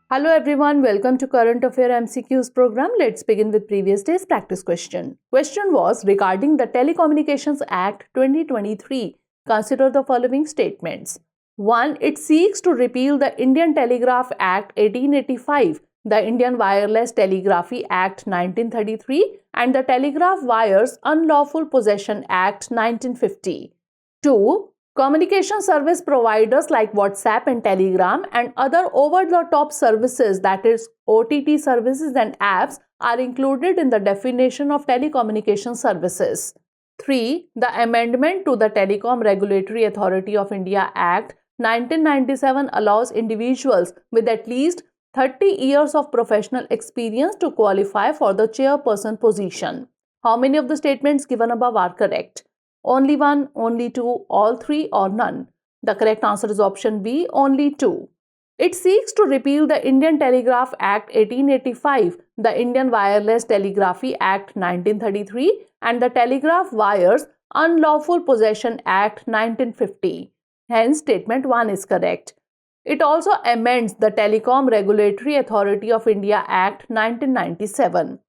Hello everyone, welcome to Current Affairs MCQs program. Let's begin with previous day's practice question. Question was regarding the Telecommunications Act 2023. Consider the following statements. 1. It seeks to repeal the Indian Telegraph Act 1885, the Indian Wireless Telegraphy Act 1933 and the Telegraph Wires Unlawful Possession Act 1950. 2. Communication service providers like WhatsApp and Telegram and other over-the-top services, that is OTT services and apps, are included in the definition of telecommunication services. 3. The amendment to the Telecom Regulatory Authority of India Act 1997 allows individuals with at least 30 years of professional experience to qualify for the chairperson position. How many of the statements given above are correct? Only 1, only 2, all 3 or none. The correct answer is option B, only 2. It seeks to repeal the Indian Telegraph Act 1885, the Indian Wireless Telegraphy Act 1933 and the Telegraph Wires Unlawful Possession Act 1950. Hence, statement 1 is correct. It also amends the Telecom Regulatory Authority of India Act 1997.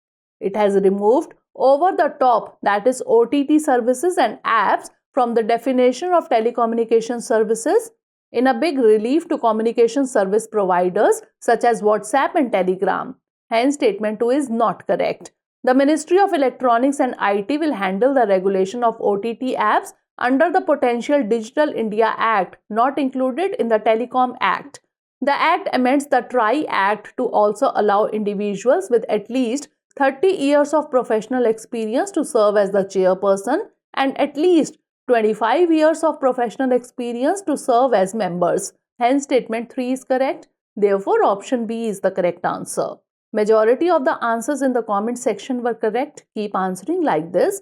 It has removed over-the-top, that is OTT services and apps from the definition of telecommunication services in a big relief to communication service providers such as WhatsApp and Telegram. Hence, statement 2 is not correct. The Ministry of Electronics and IT will handle the regulation of OTT apps under the Potential Digital India Act, not included in the Telecom Act. The Act amends the TRI-Act to also allow individuals with at least 30 years of professional experience to serve as the chairperson and at least 25 years of professional experience to serve as members. Hence, statement 3 is correct. Therefore, option B is the correct answer. Majority of the answers in the comment section were correct. Keep answering like this.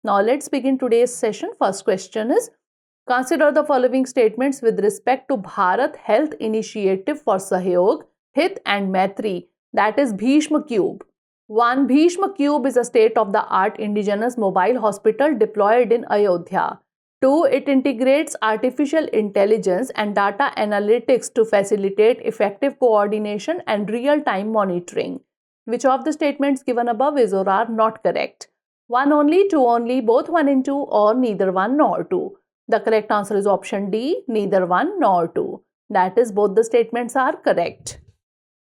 Now, let's begin today's session. First question is, consider the following statements with respect to Bharat Health Initiative for Sahyog, Hita and Maitri, that is BHISHM Cube. 1. BHISHM Cube is a state-of-the-art indigenous mobile hospital deployed in Ayodhya. 2. It integrates artificial intelligence and data analytics to facilitate effective coordination and real-time monitoring. Which of the statements given above is or are not correct? 1 only, 2 only, both 1 and 2 or neither 1 nor 2. The correct answer is option D, neither 1 nor 2. That is, both the statements are correct.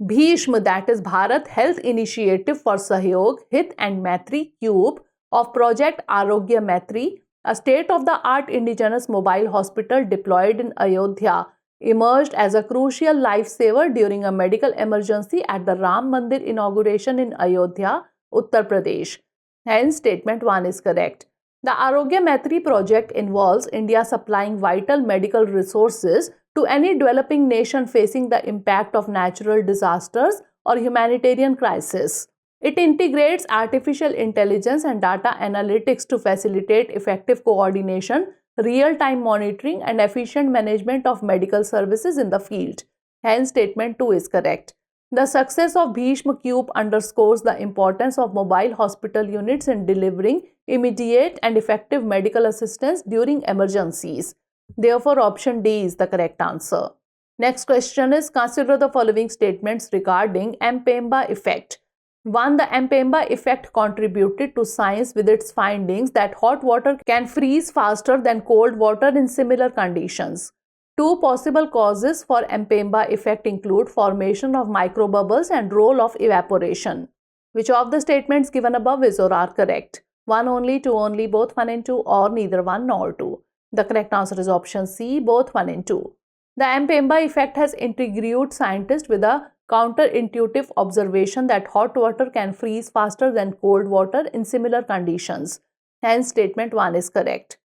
BHISHM, that is Bharat Health Initiative for Sahyog, Hita and Maitri Cube of Project Arogya Maitri, a state-of-the-art indigenous mobile hospital deployed in Ayodhya, emerged as a crucial lifesaver during a medical emergency at the Ram Mandir inauguration in Ayodhya, Uttar Pradesh. Hence, statement 1 is correct. The Arogya Maitri project involves India supplying vital medical resources to any developing nation facing the impact of natural disasters or humanitarian crisis. It integrates artificial intelligence and data analytics to facilitate effective coordination, real-time monitoring and efficient management of medical services in the field. Hence, statement 2 is correct. The success of BHISHM Cube underscores the importance of mobile hospital units in delivering immediate and effective medical assistance during emergencies. Therefore, option D is the correct answer. Next question is, consider the following statements regarding Mpemba effect. 1. The Mpemba effect contributed to science with its findings that hot water can freeze faster than cold water in similar conditions. 2 possible causes for Mpemba effect include formation of microbubbles and role of evaporation. Which of the statements given above is or are correct? 1 only, 2 only, both 1 and 2 or neither 1 nor 2. The correct answer is option C, both 1 and 2. The Mpemba effect has intrigued scientists with a counterintuitive observation that hot water can freeze faster than cold water in similar conditions. Hence, statement 1 is correct.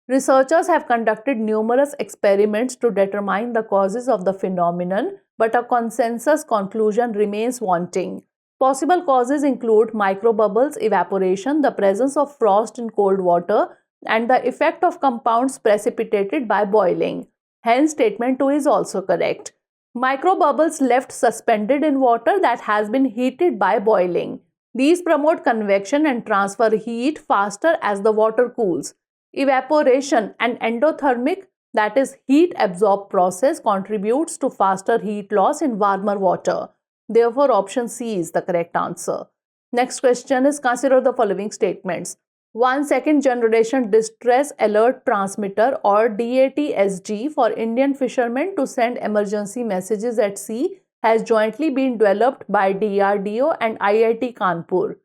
Researchers have conducted numerous experiments to determine the causes of the phenomenon, but a consensus conclusion remains wanting. Possible causes include microbubbles, evaporation, the presence of frost in cold water, and the effect of compounds precipitated by boiling. Hence, statement 2 is also correct. Microbubbles left suspended in water that has been heated by boiling. These promote convection and transfer heat faster as the water cools. Evaporation and endothermic, that is heat absorb process, contributes to faster heat loss in warmer water. Therefore, option C is the correct answer. Next question is, consider the following statements. One second generation distress alert transmitter or DAT-SG for Indian fishermen to send emergency messages at sea has jointly been developed by DRDO and IIT Kanpur.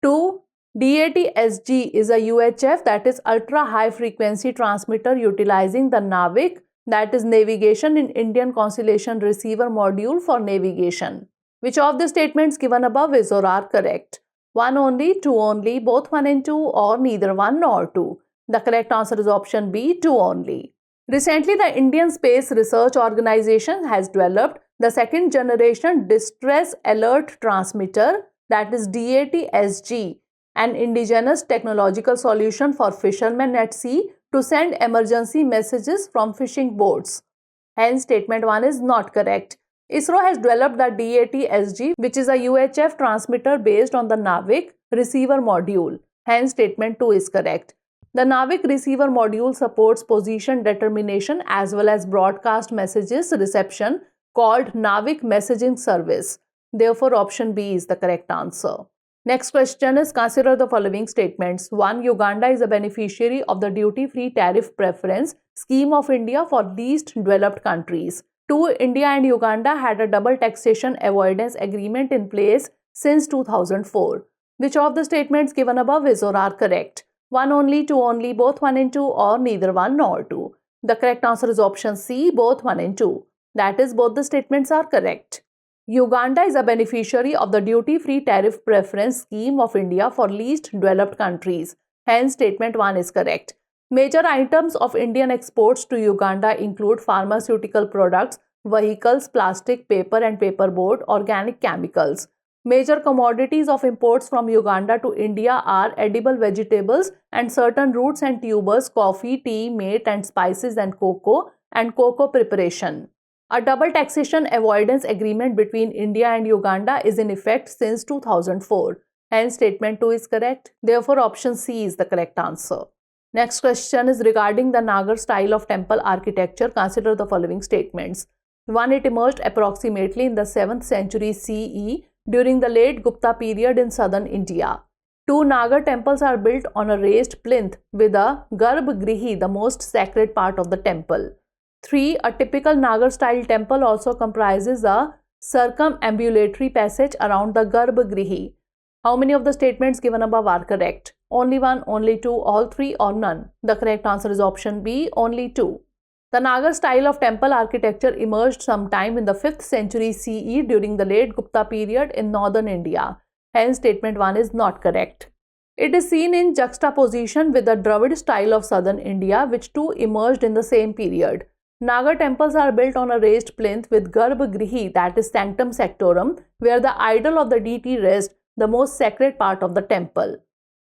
2. DAT-SG is a UHF, that is ultra high frequency transmitter utilizing the NAVIC, that is navigation in Indian constellation receiver module for navigation. Which of the statements given above is or are correct? 1 only, 2 only, both 1 and 2, or neither 1 nor 2? The correct answer is option B, 2 only. Recently, the Indian Space Research Organization has developed the second generation distress alert transmitter, that is DAT-SG, an indigenous technological solution for fishermen at sea to send emergency messages from fishing boats. Hence, statement 1 is not correct. ISRO has developed the DAT-SG, which is a UHF transmitter based on the NAVIC receiver module. Hence, statement 2 is correct. The NAVIC receiver module supports position determination as well as broadcast messages reception, called NAVIC messaging service. Therefore, option B is the correct answer. Next question is, consider the following statements. 1. Uganda is a beneficiary of the duty-free tariff preference scheme of India for least developed countries. 2. India and Uganda had a double taxation avoidance agreement in place since 2004. Which of the statements given above is or are correct? 1 only, 2 only, both 1 and 2, or neither 1 nor 2? The correct answer is option C, both 1 and 2. That is, both the statements are correct. Uganda is a beneficiary of the duty-free tariff preference scheme of India for least developed countries. Hence, statement 1 is correct. Major items of Indian exports to Uganda include pharmaceutical products, vehicles, plastic, paper and paperboard, organic chemicals. Major commodities of imports from Uganda to India are edible vegetables and certain roots and tubers, coffee, tea, meat and spices and cocoa preparation. A double taxation avoidance agreement between India and Uganda is in effect since 2004. Hence, statement 2 is correct. Therefore, option C is the correct answer. Next question is regarding the Nagara style of temple architecture. Consider the following statements. 1. It emerged approximately in the 7th century CE during the late Gupta period in southern India. 2. Nagara temples are built on a raised plinth with a garbhagrihi, the most sacred part of the temple. 3. A typical Nagara style temple also comprises a circumambulatory passage around the garbhagrihi. How many of the statements given above are correct? Only 1, only 2, all 3, or none? The correct answer is option B, only 2. The Nagara style of temple architecture emerged sometime in the 5th century CE during the late Gupta period in northern India. Hence, statement 1 is not correct. It is seen in juxtaposition with the Dravid style of southern India, which too emerged in the same period. Nagara temples are built on a raised plinth with garbhagrihi, that is sanctum sanctorum, where the idol of the deity rests, the most sacred part of the temple.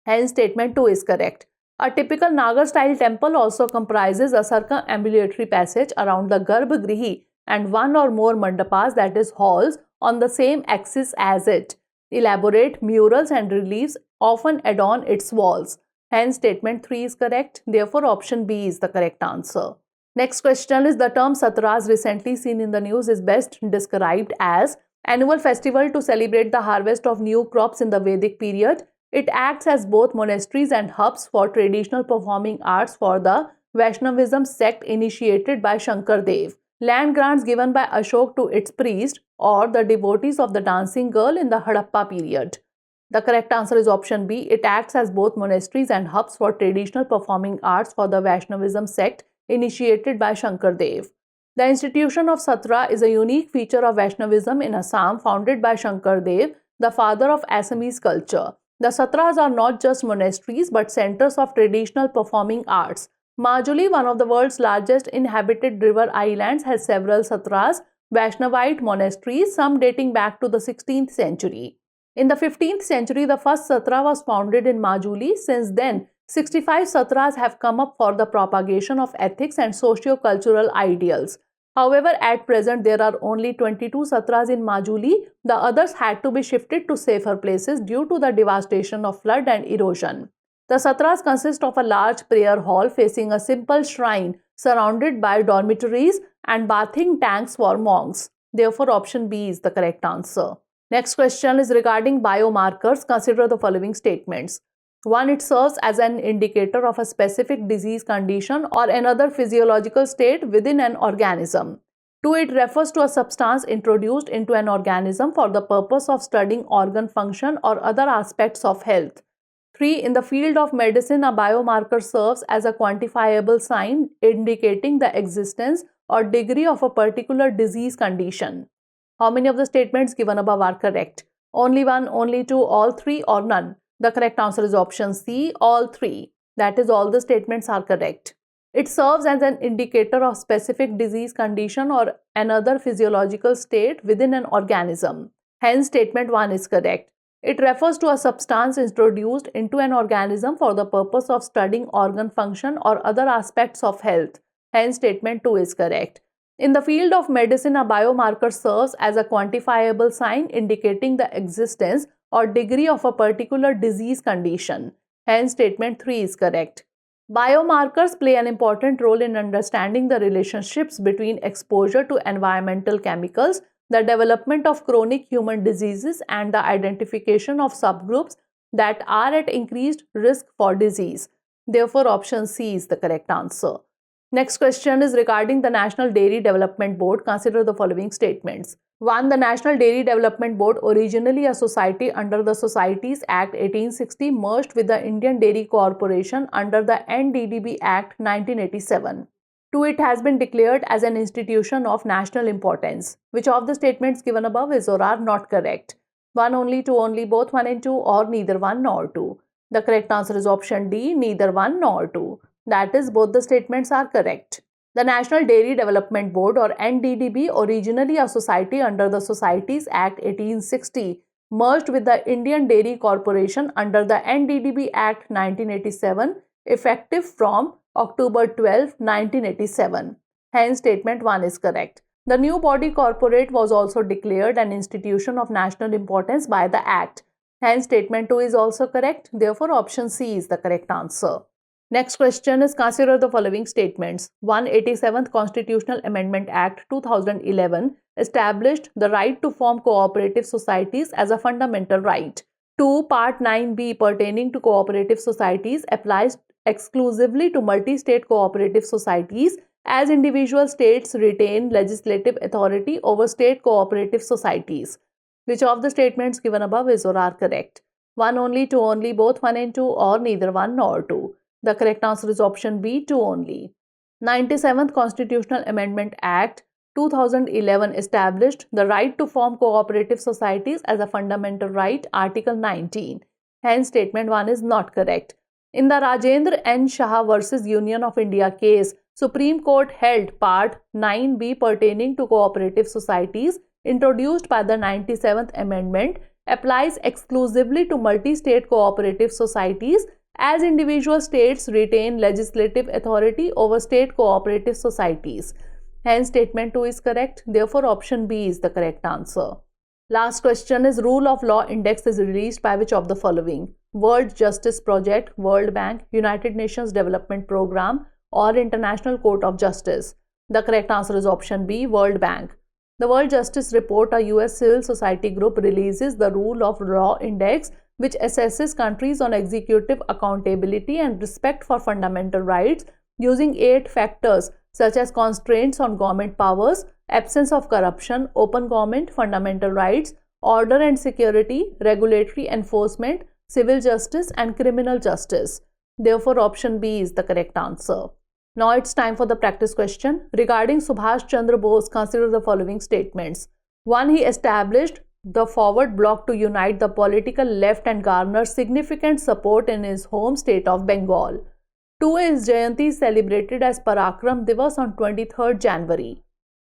Hence, statement 2 is correct. A typical Nagara style temple also comprises a circumambulatory passage around the garbhagrihi and one or more mandapas, that is halls, on the same axis as it. Elaborate murals and reliefs often adorn its walls. Hence, statement 3 is correct. Therefore, option B is the correct answer. Next question is, the term Satras recently seen in the news is best described as annual festival to celebrate the harvest of new crops in the Vedic period. It acts as both monasteries and hubs for traditional performing arts for the Vaishnavism sect initiated by Shankar Dev. Land grants given by Ashok to its priest or the devotees of the dancing girl in the Harappa period. The correct answer is option B. It acts as both monasteries and hubs for traditional performing arts for the Vaishnavism sect initiated by Shankar Dev. The institution of Satra is a unique feature of Vaishnavism in Assam, founded by Shankar Dev, the father of Assamese culture. The Satras are not just monasteries but centers of traditional performing arts. Majuli, one of the world's largest inhabited river islands, has several Satras, Vaishnavite monasteries, some dating back to the 16th century. In the 15th century, the first Satra was founded in Majuli. Since then, 65 Satras have come up for the propagation of ethics and socio-cultural ideals. However, at present, there are only 22 Satras in Majuli. The others had to be shifted to safer places due to the devastation of flood and erosion. The Satras consist of a large prayer hall facing a simple shrine surrounded by dormitories and bathing tanks for monks. Therefore, option B is the correct answer. Next question is regarding biomarkers. Consider the following statements. 1. It serves as an indicator of a specific disease condition or another physiological state within an organism. 2. It refers to a substance introduced into an organism for the purpose of studying organ function or other aspects of health. 3. In the field of medicine, a biomarker serves as a quantifiable sign indicating the existence or degree of a particular disease condition. How many of the statements given above are correct? Only one, only two, all three, or none? The correct answer is option C, all three. That is, all the statements are correct. It serves as an indicator of specific disease condition or another physiological state within an organism. Hence, statement 1 is correct. It refers to a substance introduced into an organism for the purpose of studying organ function or other aspects of health. Hence, statement 2 is correct. In the field of medicine, a biomarker serves as a quantifiable sign indicating the existence or degree of a particular disease condition. Hence, statement 3 is correct. Biomarkers play an important role in understanding the relationships between exposure to environmental chemicals, the development of chronic human diseases, and the identification of subgroups that are at increased risk for disease. Therefore, option C is the correct answer. Next question is regarding the National Dairy Development Board. Consider the following statements. 1. The National Dairy Development Board, originally a society under the Societies Act 1860, merged with the Indian Dairy Corporation under the NDDB Act 1987. 2. It has been declared as an institution of national importance. Which of the statements given above is or are not correct? 1 only, 2 only, both 1 and 2, or neither 1 nor 2? The correct answer is option D, neither 1 nor 2. That is, both the statements are correct. The National Dairy Development Board, or NDDB, originally a society under the Societies Act 1860, merged with the Indian Dairy Corporation under the NDDB Act 1987, effective from October 12, 1987. Hence, statement 1 is correct. The new body corporate was also declared an institution of national importance by the Act. Hence, statement 2 is also correct. Therefore, option C is the correct answer. Next question is, consider the following statements. 1. 87th Constitutional Amendment Act 2011 established the right to form cooperative societies as a fundamental right. 2. Part 9b pertaining to cooperative societies applies exclusively to multi-state cooperative societies, as individual states retain legislative authority over state cooperative societies. Which of the statements given above is or are correct? 1 only, 2 only, both 1 and 2, or neither 1 nor 2? The correct answer is option B, 2 only. 97th Constitutional Amendment Act 2011 established the right to form cooperative societies as a fundamental right, Article 19. Hence, statement 1 is not correct. In the Rajendra N. Shah versus Union of India case, Supreme Court held Part 9b pertaining to cooperative societies, introduced by the 97th Amendment, applies exclusively to multi-state cooperative societies, as individual states retain legislative authority over state cooperative societies. Hence, statement 2 is correct. Therefore, option B is the correct answer. Last question is, Rule of Law Index is released by which of the following? World Justice Project, World Bank, United Nations Development Program, or International Court of Justice? The correct answer is option B, World Bank. The World Justice Report, a US civil society group, releases the Rule of Law Index, which assesses countries on executive accountability and respect for fundamental rights using 8 factors such as constraints on government powers, absence of corruption, open government, fundamental rights, order and security, regulatory enforcement, civil justice, and criminal justice. Therefore, option B is the correct answer. Now it's time for the practice question. Regarding Subhash Chandra Bose, consider the following statements. 1. He established the forward bloc to unite the political left and garner significant support in his home state of Bengal. 2. His Jayanti is celebrated as Parakram Divas on 23rd January.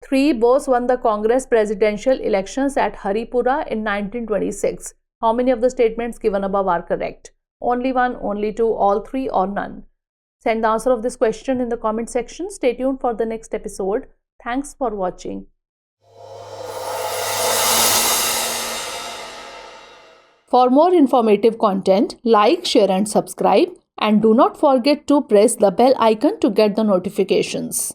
3. Bose won the Congress presidential elections at Haripura in 1926. How many of the statements given above are correct? Only 1, only 2, all 3, or none? Send the answer of this question in the comment section. Stay tuned for the next episode. Thanks for watching. For more informative content, like, share and subscribe. and do not forget to press the bell icon to get the notifications.